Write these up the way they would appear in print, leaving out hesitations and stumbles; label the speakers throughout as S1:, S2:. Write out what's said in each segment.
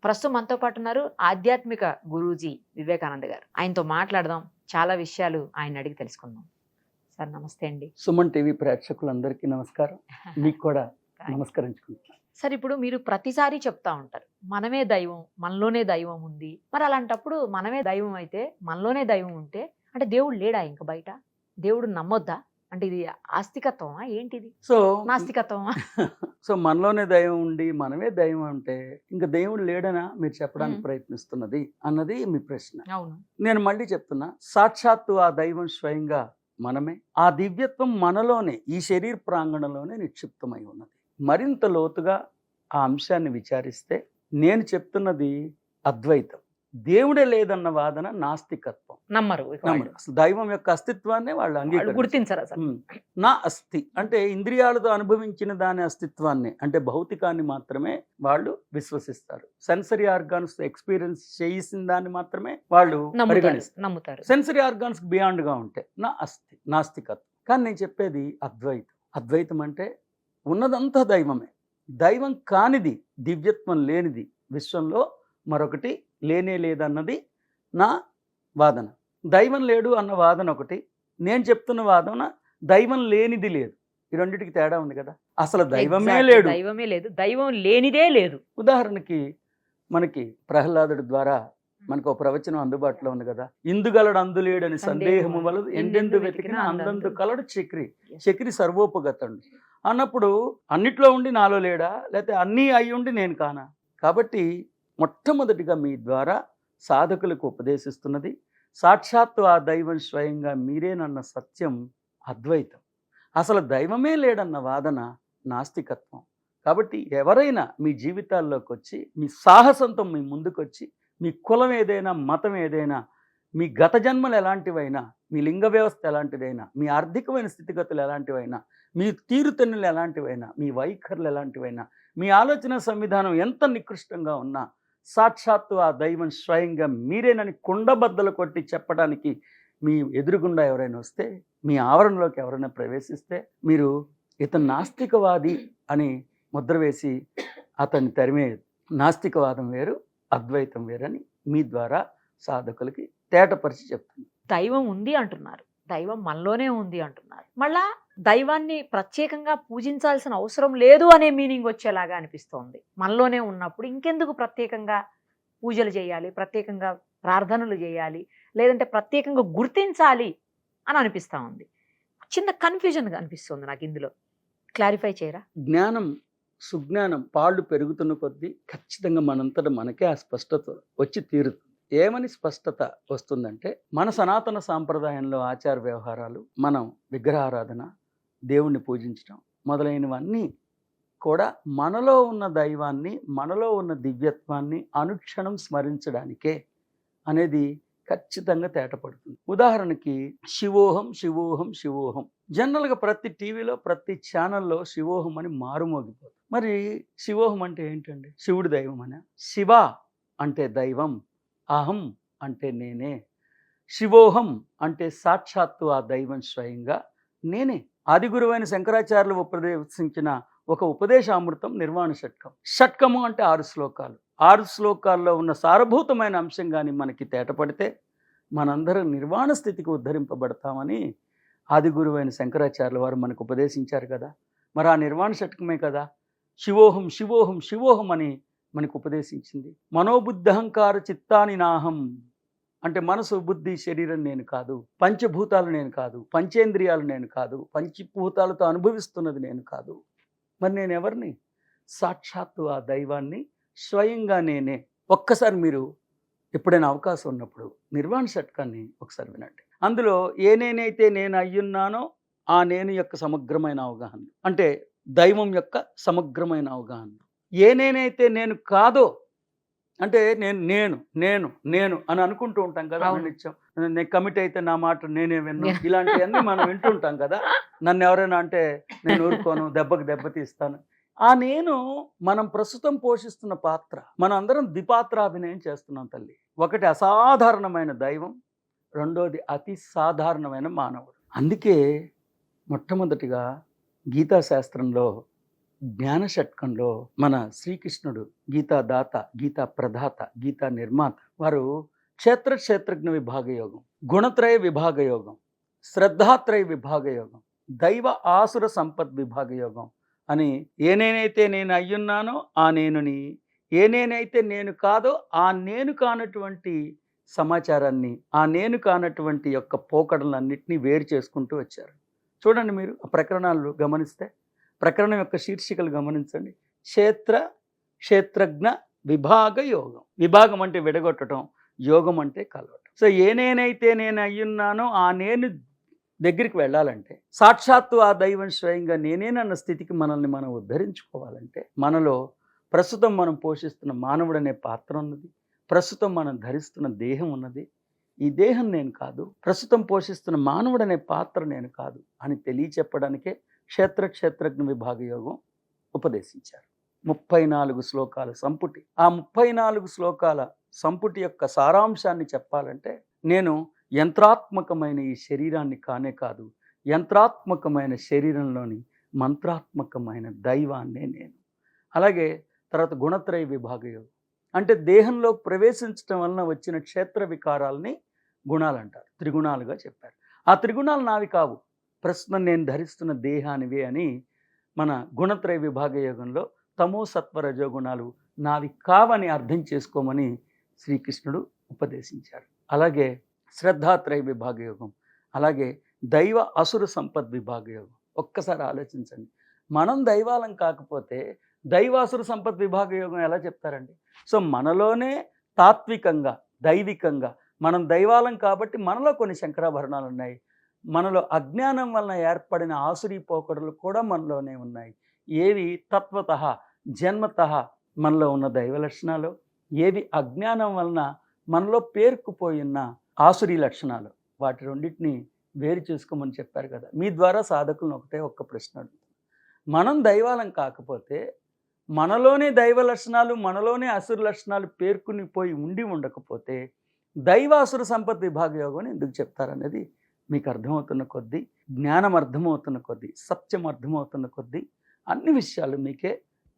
S1: ప్రస్తుతం మనతో పాటు ఉన్నారు ఆధ్యాత్మిక గురూజీ వివేకానంద గారు. ఆయనతో మాట్లాడదాం. చాలా విషయాలు ఆయన అడిగి తెలుసుకుందాం. సార్ నమస్తే అండి.
S2: సుమన్ టీవీ ప్రేక్షకులందరికీ నమస్కారం. మీకు కూడా నమస్కరించుకుంటున్నాను.
S1: సార్ ఇప్పుడు మీరు ప్రతిసారి చెప్తా ఉంటారు, మనమే దైవం, మనలోనే దైవం ఉంది. మరి అలాంటప్పుడు మనమే దైవం అయితే, మనలోనే దైవం ఉంటే అంటే దేవుడు లేడా ఇంక బయట? దేవుడు నమ్మొద్దా? అంటే ఇది ఆస్తికత్వమా ఏంటిది? నాస్తికత్వమా?
S2: సో మనలోనే దైవం ఉండి మనమే దైవం అంటే ఇంకా దేవుడు లేడనా మీరు చెప్పడానికి ప్రయత్నిస్తున్నది అన్నది మీ ప్రశ్న.
S1: అవును.
S2: నేను మళ్ళీ చెప్తున్నా, సాక్షాత్తు ఆ దైవం స్వయంగా మనమే. ఆ దివ్యత్వం మనలోనే, ఈ శరీర ప్రాంగణంలోనే నిక్షిప్తమై ఉన్నది. మరింత లోతుగా ఆ అంశాన్ని విచారిస్తే నేను చెప్తున్నది అద్వైతం. దేవుడే లేదన్న వాదన నాస్తికత్వం.
S1: నమ్మరు.
S2: అసలు దైవం యొక్క అస్తిత్వాన్ని వాళ్ళు
S1: గుర్తించరు అసలు.
S2: నా అస్థి అంటే ఇంద్రియాలతో అనుభవించిన దాని అస్తిత్వాన్ని, అంటే భౌతికాన్ని మాత్రమే వాళ్ళు విశ్వసిస్తారు. సెన్సరీ ఆర్గాన్స్ ఎక్స్పీరియన్స్ చేసిన దాన్ని మాత్రమే వాళ్ళు
S1: నమ్ముతారు.
S2: సెన్సరీ ఆర్గాన్స్ బియాండ్ గా ఉంటే నా అస్థి, నాస్తికత్వం. కానీ నేను చెప్పేది అద్వైతం. అద్వైతం అంటే ఉన్నదంతా దైవమే. దైవం కానిది, దివ్యత్వం లేనిది విశ్వంలో మరొకటి లేనే లేదన్నది నా వాదన. దైవం లేడు అన్న వాదన ఒకటి, నేను చెప్తున్న వాదన దైవం లేనిది లేదు. ఈ రెండింటికి తేడా ఉంది కదా. అసలు దైవమే లేడు,
S1: దైవం లేనిదే లేదు.
S2: ఉదాహరణకి మనకి ప్రహ్లాదుడి ద్వారా మనకు ఒక ప్రవచనం అందుబాటులో ఉంది కదా. ఇందుగలడు అందులేడని సందేహము వలదు, ఎందెందు వెతికినా అందందు కలడు చక్రి, చక్రి సర్వోపగతండు అన్నప్పుడు అన్నిట్లో ఉండి నాలో లేడా, లేకపోతే అన్నీ అయి ఉండి నేను కానా? కాబట్టి మొట్టమొదటిగా మీ ద్వారా సాధకులకు ఉపదేశిస్తున్నది సాక్షాత్తు ఆ దైవం స్వయంగా మీరేనన్న సత్యం అద్వైతం. అసలు దైవమే లేడన్న వాదన నాస్తికత్వం. కాబట్టి ఎవరైనా మీ జీవితాల్లోకి వచ్చి మీ సాహసంతో మీ ముందుకొచ్చి మీ కులం ఏదైనా, మతం ఏదైనా, మీ గత జన్మలు ఎలాంటివైనా, మీ లింగ వ్యవస్థ ఎలాంటిదైనా, మీ ఆర్థికమైన స్థితిగతులు ఎలాంటివైనా, మీ తీరుతెన్నులు ఎలాంటివైనా, మీ వైఖరులు ఎలాంటివైనా, మీ ఆలోచన సంవిధానం ఎంత నికృష్టంగా ఉన్నా సాక్షాత్తు ఆ దైవం స్వయంగా మీరేనని కుండబద్దలు కొట్టి చెప్పడానికి మీ ఎదురుగుండా ఎవరైనా వస్తే, మీ ఆవరణలోకి ఎవరైనా ప్రవేశిస్తే మీరు ఇతను నాస్తికవాది అని ముద్ర వేసి అతన్ని తరిమేది. నాస్తికవాదం వేరు, అద్వైతం వేరని మీ ద్వారా సాధకులకి తేటపరిచి చెప్తుంది.
S1: దైవం ఉంది అంటున్నారు, దైవం మనలోనే ఉంది అంటున్నారు. మళ్ళా దైవాన్ని ప్రత్యేకంగా పూజించాల్సిన అవసరం లేదు అనే మీనింగ్ వచ్చేలాగా అనిపిస్తోంది. మనలోనే ఉన్నప్పుడు ఇంకెందుకు ప్రత్యేకంగా పూజలు చేయాలి, ప్రత్యేకంగా ప్రార్థనలు చేయాలి, లేదంటే ప్రత్యేకంగా గుర్తించాలి అని అనిపిస్తూ ఉంది. చిన్న కన్ఫ్యూజన్గా అనిపిస్తుంది నాకు. ఇందులో క్లారిఫై చేయరా?
S2: జ్ఞానం, సుజ్ఞానం పాళ్ళు పెరుగుతున్న కొద్దీ ఖచ్చితంగా మనంతట మనకే ఆ స్పష్టత వచ్చి తీరుతుంది. ఏమని స్పష్టత వస్తుందంటే, మన సనాతన సాంప్రదాయంలో ఆచార వ్యవహారాలు, మనం విగ్రహారాధన, దేవుణ్ణి పూజించడం మొదలైనవన్నీ కూడా మనలో ఉన్న దైవాన్ని, మనలో ఉన్న దివ్యత్వాన్ని అనుక్షణం స్మరించడానికే అనేది ఖచ్చితంగా తేటపడుతుంది. ఉదాహరణకి శివోహం శివోహం శివోహం, జనరల్గా ప్రతి టీవీలో ప్రతి ఛానల్లో శివోహం అని మారుమోగిపోతుంది. మరి శివోహం అంటే ఏంటండి? శివుడి దైవం అనే. శివ అంటే దైవం, అహం అంటే నేనే, శివోహం అంటే సాక్షాత్తు ఆ దైవం స్వయంగా నేనే. ఆది గురువైన శంకరాచార్యులు ఉపదేశించిన ఒక ఉపదేశామృతం నిర్వాణ షట్కం. షట్కము అంటే 6 శ్లోకాలు. 6 శ్లోకాల్లో ఉన్న సారభూతమైన అంశం కానీ మనకి తేటపడితే మనందరం నిర్వాణ స్థితికి ఉద్ధరింపబడతామని ఆది గురువైన శంకరాచార్యుల వారు మనకు ఉపదేశించారు కదా. మరి ఆ నిర్వాణ షట్కమే కదా శివోహం శివోహం శివోహం అని మనకు ఉపదేశించింది. మనోబుద్ధహంకార చిత్తాని నాహం అంటే మనసు, బుద్ధి, శరీరం నేను కాదు, పంచభూతాలు నేను కాదు, పంచేంద్రియాలు నేను కాదు, పంచభూతాలతో అనుభవిస్తున్నది నేను కాదు. మరి నేను ఎవరిని? సాక్షాత్తు ఆ దైవాన్ని స్వయంగా నేనే. ఒక్కసారి మీరు ఎప్పుడైనా అవకాశం ఉన్నప్పుడు నిర్వాణ షట్కాన్ని ఒకసారి వినండి. అందులో ఏ నేనైతే నేను అయ్యున్నానో ఆ నేను యొక్క సమగ్రమైన అవగాహన, అంటే దైవం యొక్క సమగ్రమైన అవగాహన. ఏ నేనైతే నేను కాదో, అంటే నేను నేను నేను నేను అని అనుకుంటూ ఉంటాం కదా. నిత్యం నేను కమిట్ అయితే నా మాట నేనే విన్నా, ఇలాంటివన్నీ మనం వింటుంటాం కదా. నన్ను ఎవరైనా అంటే నేను ఊరుకోను, దెబ్బకి దెబ్బతీస్తాను. ఆ నేను మనం ప్రస్తుతం పోషిస్తున్న పాత్ర. మనం అందరం ద్విపాత్రాభినయం చేస్తున్నాం తల్లి. ఒకటి అసాధారణమైన దైవం, రెండోది అతి సాధారణమైన మానవుడు. అందుకే మొట్టమొదటిగా గీతా శాస్త్రంలో జ్ఞాన షట్కంలో మన శ్రీకృష్ణుడు గీతాదాత, గీతా ప్రదాత, గీతా నిర్మాత వారు క్షేత్రజ్ఞ విభాగ యోగం, గుణత్రయ విభాగ యోగం, శ్రద్ధాత్రయ విభాగ యోగం, దైవ ఆసుర సంపద్ విభాగ యోగం అని ఏనేనైతే నేను అయ్యున్నానో ఆ నేనుని, ఏనేనైతే నేను కాదో ఆ నేను కానటువంటి సమాచారాన్ని, ఆ నేను కానటువంటి యొక్క పోకడలన్నింటినీ వేరు చేసుకుంటూ వచ్చారు. చూడండి మీరు ఆ ప్రకరణాలు గమనిస్తే, ప్రకరణం యొక్క శీర్షికలు గమనించండి. క్షేత్రజ్ఞ విభాగ యోగం. విభాగం అంటే విడగొట్టడం, యోగం అంటే కలవటం. సో ఏనేనైతే నేను అయ్యున్నానో ఆ నేను దగ్గరికి వెళ్ళాలంటే, సాక్షాత్తు ఆ దైవం స్వయంగా నేనేనన్న స్థితికి మనల్ని మనం ఉద్ధరించుకోవాలంటే, మనలో ప్రస్తుతం మనం పోషిస్తున్న మానవుడు అనే పాత్ర ఉన్నది, ప్రస్తుతం మనం ధరిస్తున్న దేహం ఉన్నది. ఈ దేహం నేను కాదు, ప్రస్తుతం పోషిస్తున్న మానవుడు అనే పాత్ర నేను కాదు అని తెలియచెప్పడానికే క్షేత్రజ్ఞ విభాగ యోగం ఉపదేశించారు. 34 శ్లోకాల సంపుటి. ఆ 34 శ్లోకాల సంపుటి యొక్క సారాంశాన్ని చెప్పాలంటే, నేను యంత్రాత్మకమైన ఈ శరీరాన్ని కానే కాదు, యంత్రాత్మకమైన శరీరంలోని మంత్రాత్మకమైన దైవాన్నే నేను. అలాగే తర్వాత గుణత్రయ విభాగ యోగం అంటే దేహంలో ప్రవేశించడం వలన వచ్చిన క్షేత్ర వికారాలని గుణాలు అంటారు, త్రిగుణాలుగా చెప్పారు. ఆ త్రిగుణాలు నావి కావు, ప్రస్తుతం నేను ధరిస్తున్న దేహానివే అని మన గుణత్రయ విభాగ యోగంలో తమో సత్వ రజోగుణాలు నావి కావని అర్థం చేసుకోమని శ్రీకృష్ణుడు ఉపదేశించారు. అలాగే శ్రద్ధాత్రయ విభాగ యోగం, అలాగే దైవ అసుర సంపద్ విభాగ యోగం. ఒక్కసారి ఆలోచించండి, మనం దైవాలం కాకపోతే దైవాసుర సంపద్ విభాగ యోగం ఎలా చెప్తారండి? సో మనలోనే తాత్వికంగా, దైవికంగా మనం దైవాలం కాబట్టి మనలో కొన్ని శంకరాభరణాలు ఉన్నాయి, మనలో అజ్ఞానం వలన ఏర్పడిన ఆసురీ పోకడలు కూడా మనలోనే ఉన్నాయి. ఏవి తత్వత జన్మత మనలో ఉన్న దైవ లక్షణాలు, ఏవి అజ్ఞానం వలన మనలో పేరుకుపోయిన ఆసురీ లక్షణాలు, వాటి రెండింటిని వేరు చేసుకోమని చెప్పారు కదా. మీ ద్వారా సాధకులను ఒక్క ప్రశ్న అడుగుతాను. మనం దైవాలం కాకపోతే మనలోనే దైవ లక్షణాలు, మనలోనే అసురు లక్షణాలు పేర్కొని పోయి ఉండకపోతే దైవాసుర సంపత్ విభాగ యోగం అని ఎందుకు చెప్తారనేది మీకు అర్థమవుతున్న కొద్దీ, జ్ఞానం అర్థమవుతున్న కొద్దీ, సత్యం అర్థమవుతున్న కొద్దీ అన్ని విషయాలు మీకే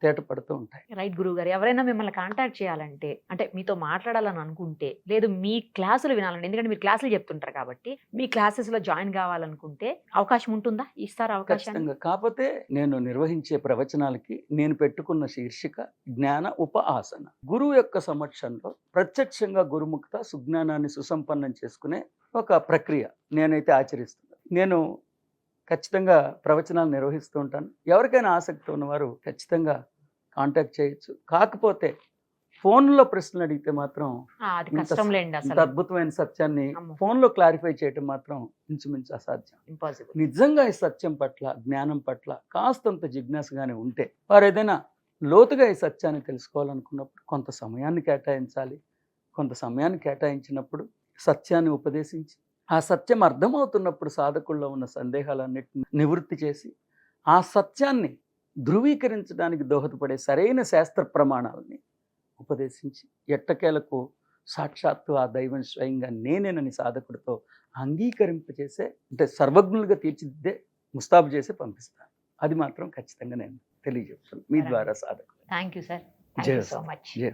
S2: తేటపడుతూ ఉంటాయి.
S1: రైట్ గురువు గారు, ఎవరైనా మిమ్మల్ని కాంటాక్ట్ చేయాలంటే, అంటే మీతో మాట్లాడాలని అనుకుంటే, లేదు మీ క్లాసులు వినాలంటే, ఎందుకంటే మీరు క్లాసులు చెప్తుంటారు కాబట్టి మీ క్లాసెస్లో జాయిన్ కావాలనుకుంటే అవకాశం ఉంటుందా? ఇస్తారా అవకాశం?
S2: ఖచ్చితంగా. కాకపోతే నేను నిర్వహించే ప్రవచనాలకి నేను పెట్టుకున్న శీర్షిక జ్ఞాన ఉప ఆసన. గురువు యొక్క సమక్షంలో ప్రత్యక్షంగా గురుముక్త సుజ్ఞానాన్ని సుసంపన్నం చేసుకునే ఒక ప్రక్రియ నేనైతే ఆచరిస్తున్నాను. నేను ఖచ్చితంగా ప్రవచనాలు నిర్వహిస్తూ ఉంటాను. ఎవరికైనా ఆసక్తి ఉన్నవారు ఖచ్చితంగా కాంటాక్ట్ చేయొచ్చు. కాకపోతే ఫోన్లో ప్రశ్నలు అడిగితే మాత్రం
S1: అది కష్టంలేండి,
S2: ఇంత
S1: అసలు
S2: అద్భుతమైన సత్యాన్ని
S1: అమ్మో.
S2: ఫోన్లో క్లారిఫై చేయటం మాత్రం ఇంచుమించు అసాధ్యం.
S1: ఇంపాసిబుల్.
S2: నిజంగా ఈ సత్యం పట్ల, జ్ఞానం పట్ల కాస్తంత జిజ్ఞాసగానే ఉంటే, వారు ఏదైనా లోతుగా ఈ సత్యాన్ని తెలుసుకోవాలనుకున్నప్పుడు కొంత సమయాన్ని కేటాయించాలి. కొంత సమయాన్ని కేటాయించినప్పుడు సత్యాన్ని ఉపదేశించి, ఆ సత్యం అర్థమవుతున్నప్పుడు సాధకుల్లో ఉన్న సందేహాలన్నిటిని నివృత్తి చేసి, ఆ సత్యాన్ని ధృవీకరించడానికి దోహదపడే సరైన శాస్త్ర ప్రమాణాలని ఉపదేశించి, ఎట్టకేలకు సాక్షాత్తు ఆ దైవం స్వయంగా నేనేనని సాధకుడితో అంగీకరింపచేసే, అంటే సర్వజ్ఞులుగా తీర్చిదిద్దే, ముస్తాబు చేసి పంపిస్తాను. అది మాత్రం ఖచ్చితంగా నేను తెలియజేస్తాను మీ ద్వారా సాధకుడు.
S1: Thank you sir.
S2: జై
S1: సో మచ్.
S2: జై